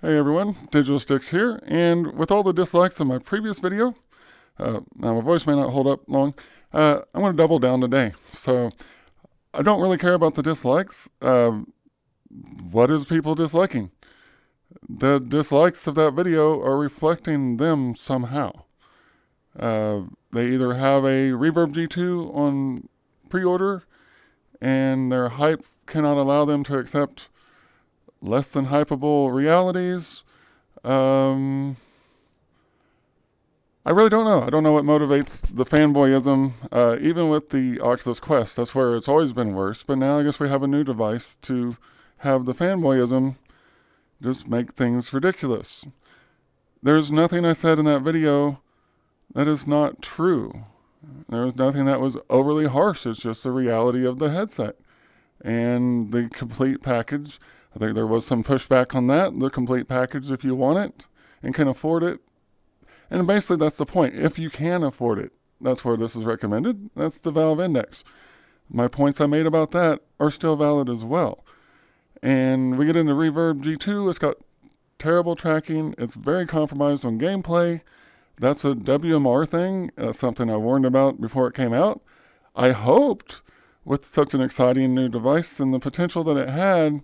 Hey everyone, Digital Sticks here, and with all the dislikes on my previous video, now my voice may not hold up long, I'm going to double down today. So, I don't really care about the dislikes. What is people disliking? The dislikes of that video are reflecting them somehow. They either have a Reverb G2 on pre-order, and their hype cannot allow them to accept less than hypeable realities. I really don't know. I don't know what motivates the fanboyism. Even with the Oculus Quest, that's where it's always been worse. But now I guess we have a new device to have the fanboyism just make things ridiculous. There's nothing I said in that video that is not true. There was nothing that was overly harsh. It's just the reality of the headset and the complete package. I think there was some pushback on that. The complete package, if you want it and can afford it. And basically, that's the point. If you can afford it, that's where this is recommended. That's the Valve Index. My points I made about that are still valid as well. And we get into Reverb G2. It's got terrible tracking. It's very compromised on gameplay. That's a WMR thing. That's something I warned about before it came out. I hoped with such an exciting new device and the potential that it had,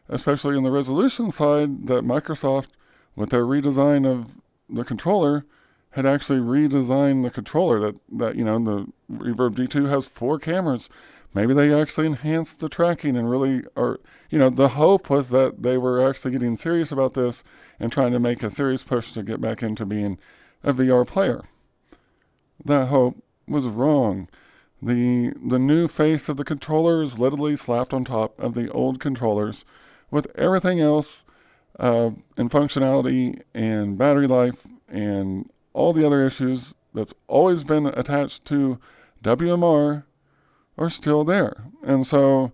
especially on the resolution side, that Microsoft, with their redesign of the controller, had actually redesigned the controller. That the Reverb G2 has 4 cameras. Maybe they actually enhanced the tracking and really are, the hope was that they were actually getting serious about this and trying to make a serious push to get back into being a VR player. That hope was wrong. The new face of the controller is literally slapped on top of the old controllers, with everything else and functionality and battery life and all the other issues that's always been attached to WMR are still there. And so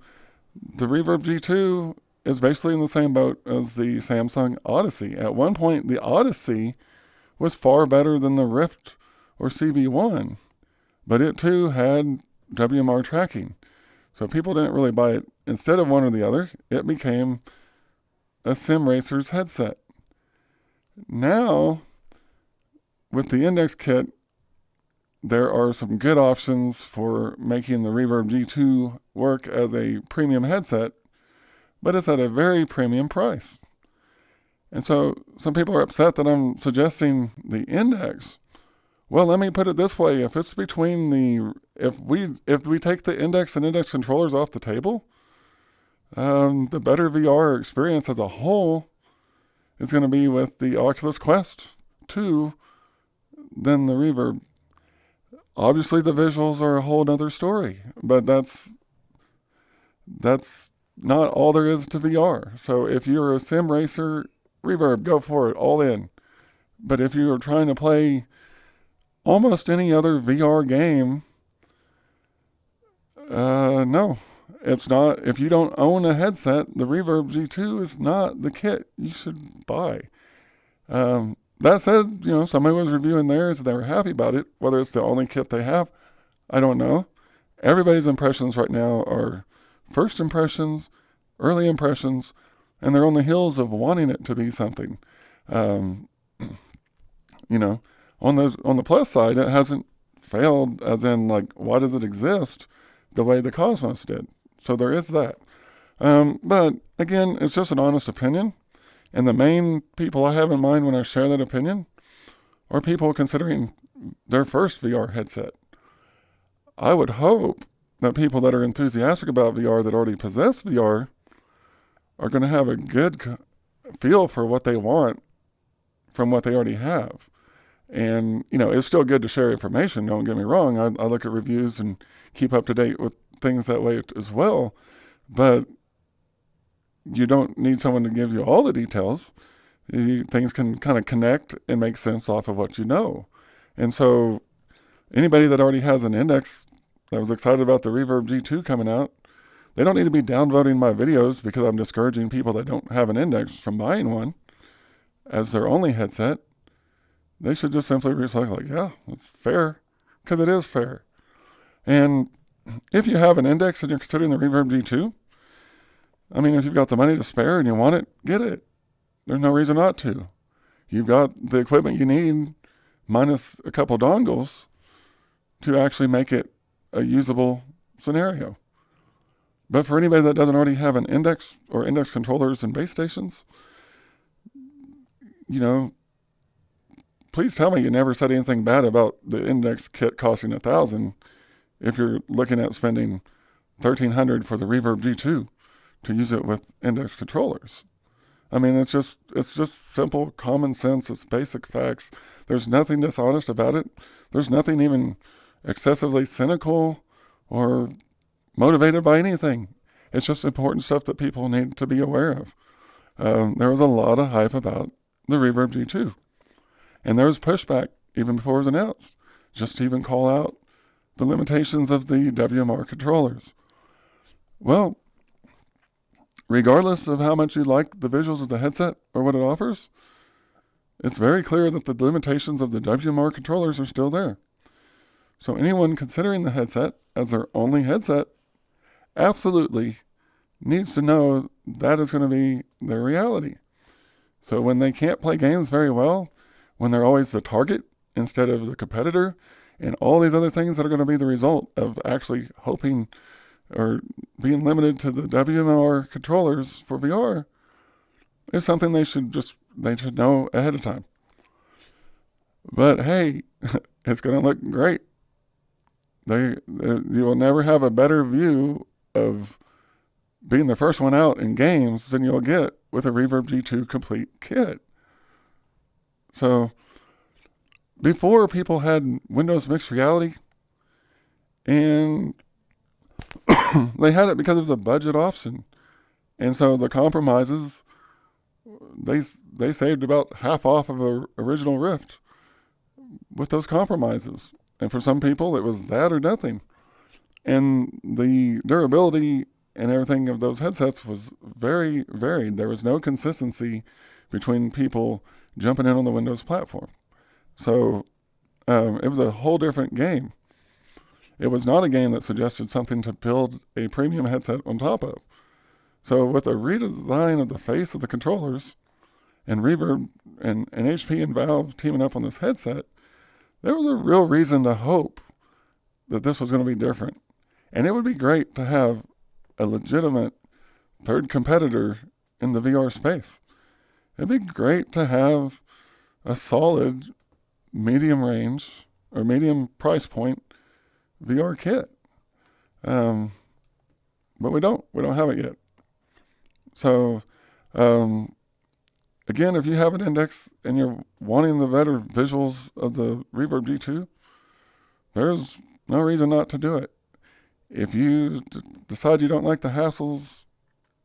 the Reverb G2 is basically in the same boat as the Samsung Odyssey. At one point, the Odyssey was far better than the Rift or CV1, but it too had WMR tracking. So people didn't really buy it. Instead of one or the other, it became a sim racer's headset. Now, with the Index kit, there are some good options for making the Reverb G2 work as a premium headset, but it's at a very premium price. And so some people are upset that I'm suggesting the Index. Well, let me put it this way. If it's between if we take the Index and Index controllers off the table, the better VR experience as a whole is going to be with the Oculus Quest 2 than the Reverb. Obviously, the visuals are a whole other story, but that's not all there is to VR. So if you're a sim racer, Reverb, go for it, all in. But if you're trying to play almost any other VR game, no, it's not. If you don't own a headset, the Reverb G2 is not the kit you should buy. That said, somebody was reviewing theirs and they were happy about it. Whether it's the only kit they have, I don't know. Everybody's impressions right now are first impressions, early impressions, and they're on the heels of wanting it to be something. On the plus side, it hasn't failed, as in, why does it exist the way the Cosmos did? So there is that. But again, it's just an honest opinion. And the main people I have in mind when I share that opinion are people considering their first VR headset. I would hope that people that are enthusiastic about VR, that already possess VR, are going to have a good feel for what they want from what they already have. And, it's still good to share information, don't get me wrong. I look at reviews and keep up to date with things that way as well. But you don't need someone to give you all the details. Things can kind of connect and make sense off of what you know. And so anybody that already has an Index that was excited about the Reverb G2 coming out, they don't need to be downvoting my videos because I'm discouraging people that don't have an Index from buying one as their only headset. They should just simply reflect yeah, it's fair, because it is fair. And if you have an Index and you're considering the Reverb G2, I mean, if you've got the money to spare and you want it, get it. there's no reason not to. You've got the equipment you need, minus a couple dongles, to actually make it a usable scenario. But for anybody that doesn't already have an index or index controllers and base stations, please tell me you never said anything bad about the index kit costing $1,000 if you're looking at spending $1,300 for the Reverb G2 to use it with index controllers. I mean, it's just simple common sense. It's basic facts. There's nothing dishonest about it. There's nothing even excessively cynical or motivated by anything. It's just important stuff that people need to be aware of. There was a lot of hype about the Reverb G2. And there was pushback even before it was announced, just to even call out the limitations of the WMR controllers. Well, regardless of how much you like the visuals of the headset or what it offers, it's very clear that the limitations of the WMR controllers are still there. So anyone considering the headset as their only headset absolutely needs to know that is going to be their reality. So when they can't play games very well, when they're always the target instead of the competitor, and all these other things that are going to be the result of actually hoping or being limited to the WMR controllers for VR, is something they should know ahead of time. But hey, it's going to look great. You will never have a better view of being the first one out in games than you'll get with a Reverb G2 complete kit. So before, people had Windows Mixed Reality, and they had it because it was a budget option. And so the compromises, they saved about half off of an original Rift with those compromises. And for some people, it was that or nothing. And the durability and everything of those headsets was very varied. There was no consistency between people jumping in on the Windows platform. So it was a whole different game. It was not a game that suggested something to build a premium headset on top of. So with a redesign of the face of the controllers and Reverb and HP and Valve teaming up on this headset, there was a real reason to hope that this was going to be different. And it would be great to have a legitimate third competitor in the VR space. It'd be great to have a solid medium range or medium price point VR kit. But we don't have it yet. So, again, if you have an index and you're wanting the better visuals of the Reverb G2, there's no reason not to do it. If you decide you don't like the hassles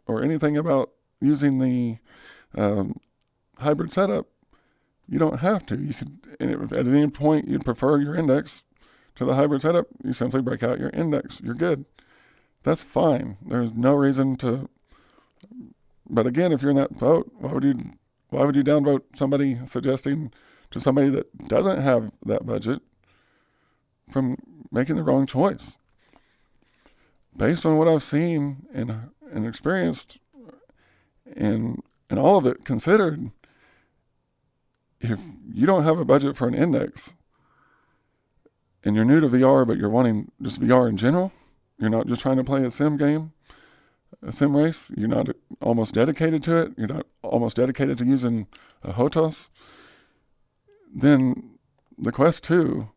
or anything about using the hybrid setup, you don't have to. You could, and if at any point you'd prefer your index to the hybrid setup, you simply break out your index. You're good. That's fine. There's no reason to. But again, if you're in that boat, why would you downvote somebody suggesting to somebody that doesn't have that budget from making the wrong choice? Based on what I've seen and experienced, and all of it considered, if you don't have a budget for an index and you're new to VR, but you're wanting just VR in general, you're not just trying to play a sim game, a sim race, you're not almost dedicated to it, you're not almost dedicated to using a HOTAS, then the Quest 2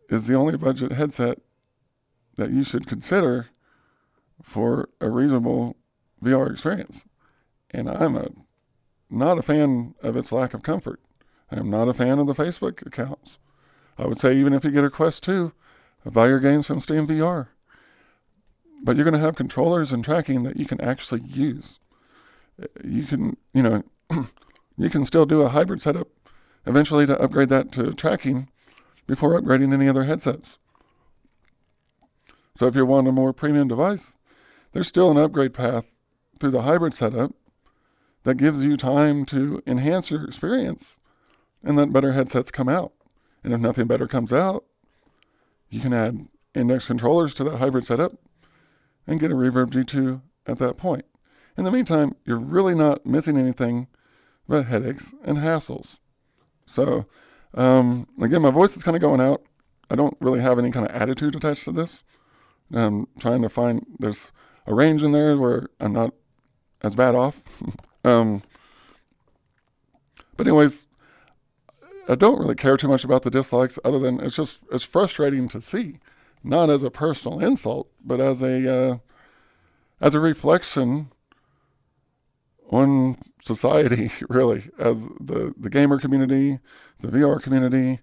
is the only budget headset that you should consider for a reasonable VR experience. And I'm not a fan of its lack of comfort. I am not a fan of the Facebook accounts. I would say even if you get a Quest 2, buy your games from Steam VR. But you're going to have controllers and tracking that you can actually use. You can, you can still do a hybrid setup eventually to upgrade that to tracking before upgrading any other headsets. So if you're wanting a more premium device, there's still an upgrade path through the hybrid setup that gives you time to enhance your experience and let better headsets come out. And if nothing better comes out, you can add index controllers to that hybrid setup and get a Reverb G2 at that point. In the meantime, you're really not missing anything but headaches and hassles. So, again, my voice is kind of going out. I don't really have any kind of attitude attached to this. I'm trying to find, there's a range in there where I'm not as bad off. But anyways, I don't really care too much about the dislikes, other than it's frustrating to see, not as a personal insult, but as a reflection on society, really, as the gamer community, the VR community.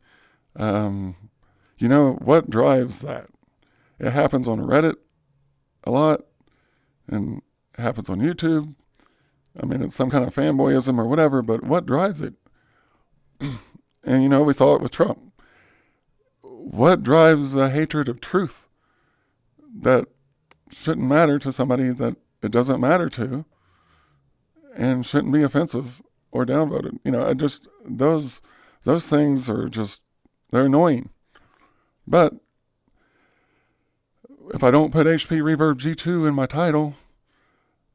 What drives that? It happens on Reddit a lot, and it happens on YouTube. I mean, it's some kind of fanboyism or whatever, but what drives it? And, we saw it with Trump. What drives the hatred of truth that shouldn't matter to somebody that it doesn't matter to, and shouldn't be offensive or downvoted? Those things are just, they're annoying. But if I don't put HP Reverb G2 in my title,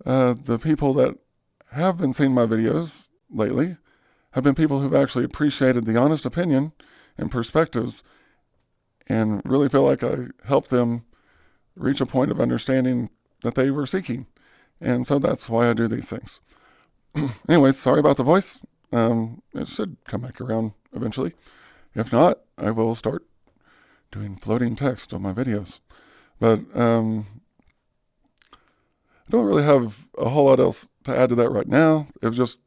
the people that have been seeing my videos lately have been people who've actually appreciated the honest opinion and perspectives, and really feel like I helped them reach a point of understanding that they were seeking. And so that's why I do these things. Anyways, sorry about the voice. It should come back around eventually. If not, I will start doing floating text on my videos. But I don't really have a whole lot else to add to that right now. It was just,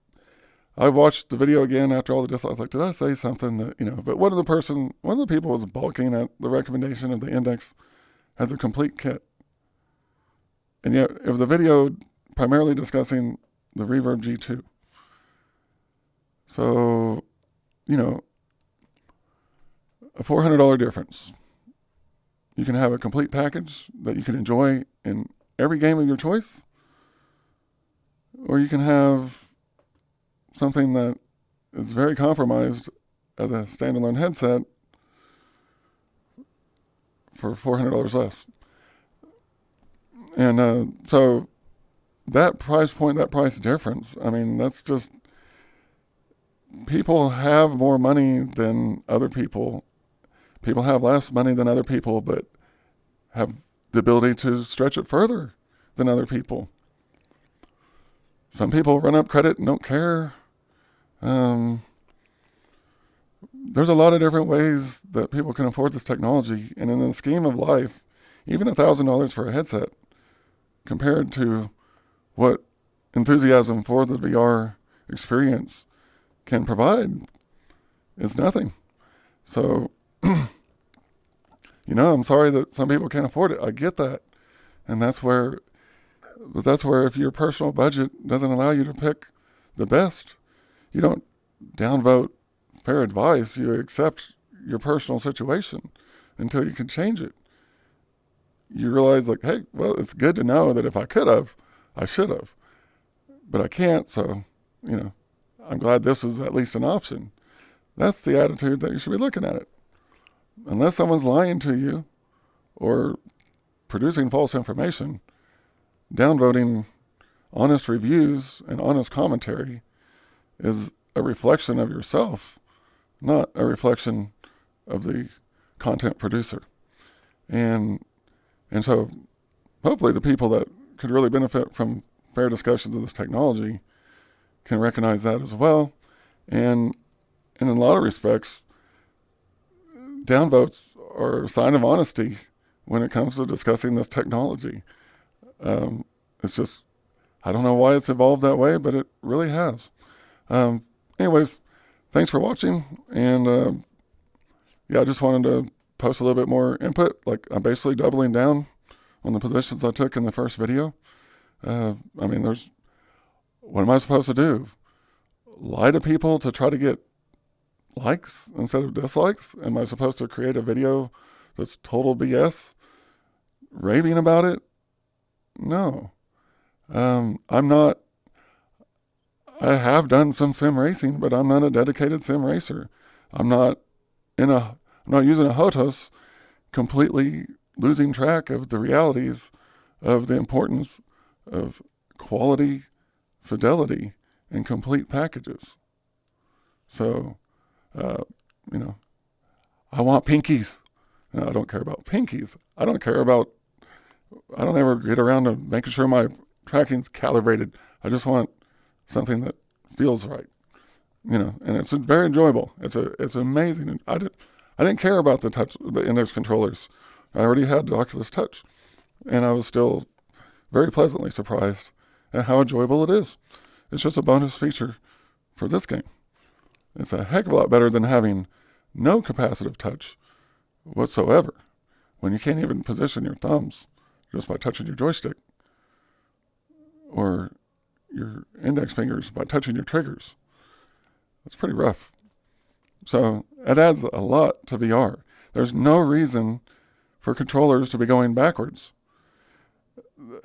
I watched the video again after all the dislikes. I was like, did I say something that, but one of the people was balking at the recommendation of the index as a complete kit. And yet it was a video primarily discussing the Reverb G2. So, a $400 difference. You can have a complete package that you can enjoy in every game of your choice, or you can have something that is very compromised as a standalone headset for $400 less. And so that price point, that price difference, I mean, that's just, people have more money than other people. People have less money than other people, but have the ability to stretch it further than other people. Some people run up credit and don't care. There's a lot of different ways that people can afford this technology. And in the scheme of life, even $1,000 for a headset compared to what enthusiasm for the VR experience can provide is nothing. So, I'm sorry that some people can't afford it. I get that. And that's where if your personal budget doesn't allow you to pick the best, you don't downvote fair advice. You accept your personal situation until you can change it. You realize, like, hey, well, it's good to know that if I could have, I should have. But I can't, so, I'm glad this is at least an option. That's the attitude that you should be looking at it. Unless someone's lying to you or producing false information, downvoting honest reviews and honest commentary is a reflection of yourself, not a reflection of the content producer. And so hopefully the people that could really benefit from fair discussions of this technology can recognize that as well. And in a lot of respects, downvotes are a sign of honesty when it comes to discussing this technology. It's just, I don't know why it's evolved that way, but it really has. Anyways, thanks for watching. And I just wanted to post a little bit more input. Like, I'm basically doubling down on the positions I took in the first video. What am I supposed to do? Lie to people to try to get likes instead of dislikes? Am I supposed to create a video that's total BS, raving about it? No. I'm not. I have done some sim racing, but I'm not a dedicated sim racer. I'm not using a HOTAS, completely losing track of the realities of the importance of quality, fidelity, and complete packages. So, you know, I want pinkies. No, I don't care about pinkies. I don't ever get around to making sure my tracking's calibrated. I just want something that feels right, and it's very enjoyable. It's amazing. I didn't care about the index controllers. I already had the Oculus Touch, and I was still very pleasantly surprised at how enjoyable it is. It's just a bonus feature for this game. It's a heck of a lot better than having no capacitive touch whatsoever, when you can't even position your thumbs just by touching your joystick, or your index fingers by touching your triggers. It's pretty rough. So it adds a lot to VR. There's no reason for controllers to be going backwards.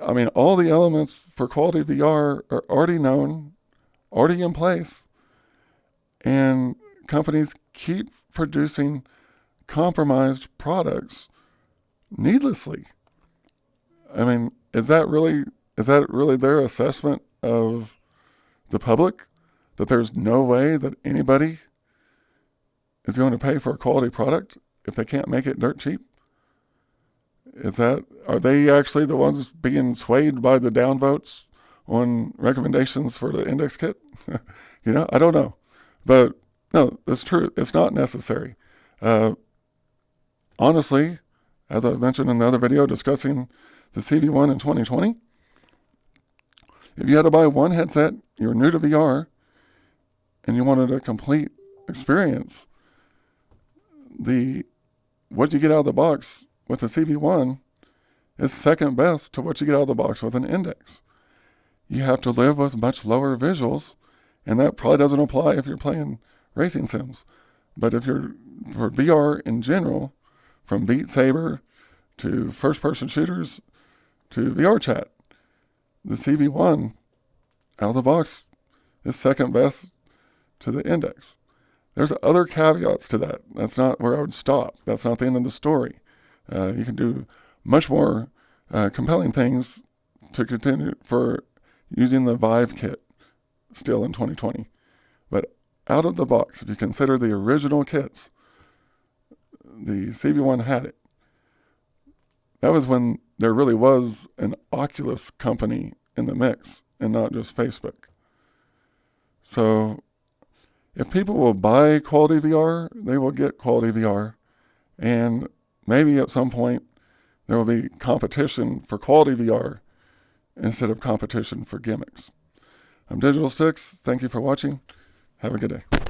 I mean, all the elements for quality VR are already known, already in place, and companies keep producing compromised products needlessly. I mean, is that really their assessment of the public, that there's no way that anybody is going to pay for a quality product if they can't make it dirt cheap? Are they actually the ones being swayed by the downvotes on recommendations for the index kit? I don't know. But no, it's true. It's not necessary. Honestly, as I mentioned in the other video discussing the CV1 in 2020, if you had to buy one headset, you're new to VR, and you wanted a complete experience, what you get out of the box with the CV1 is second best to what you get out of the box with an index. You have to live with much lower visuals, and that probably doesn't apply if you're playing racing sims. But if you're for VR in general, from Beat Saber to first-person shooters to VR chat, the CV1 out of the box is second best to the index. There's other caveats to that. That's not where I would stop. That's not the end of the story. You can do much more compelling things to continue for using the Vive kit still in 2020. But out of the box, if you consider the original kits, the CV1 had it. That was when there really was an Oculus company in the mix and not just Facebook. So if people will buy quality VR, they will get quality VR. And maybe at some point there will be competition for quality VR instead of competition for gimmicks. I'm Digital Six. Thank you for watching. Have a good day.